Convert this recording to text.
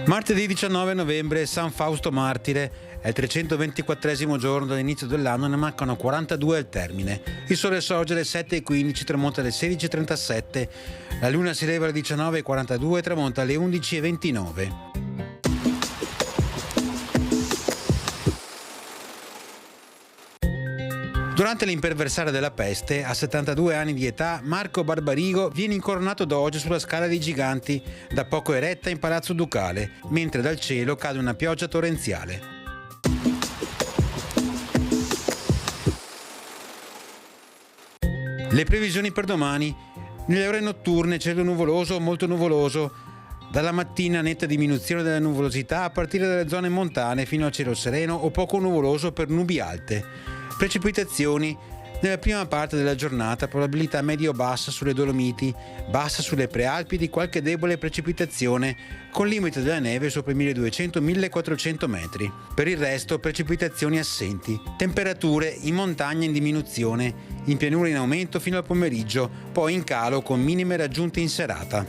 Martedì 19 novembre, San Fausto Martire, è il 324esimo giorno dall'inizio dell'anno, ne mancano 42 al termine. Il sole sorge alle 7:15, tramonta alle 16:37, la luna si leva alle 19:42 e tramonta alle 11:29. Durante l'imperversare della peste, a 72 anni di età, Marco Barbarigo viene incoronato doge sulla Scala dei Giganti, da poco eretta in Palazzo Ducale, mentre dal cielo cade una pioggia torrenziale. Le previsioni per domani: nelle ore notturne cielo nuvoloso o molto nuvoloso, dalla mattina netta diminuzione della nuvolosità a partire dalle zone montane fino a cielo sereno o poco nuvoloso per nubi alte. Precipitazioni nella prima parte della giornata, probabilità medio-bassa sulle Dolomiti, bassa sulle prealpi di qualche debole precipitazione, con limite della neve sopra i 1200-1400 metri. Per il resto precipitazioni assenti. Temperature in montagna in diminuzione, in pianura in aumento fino al pomeriggio, poi in calo con minime raggiunte in serata.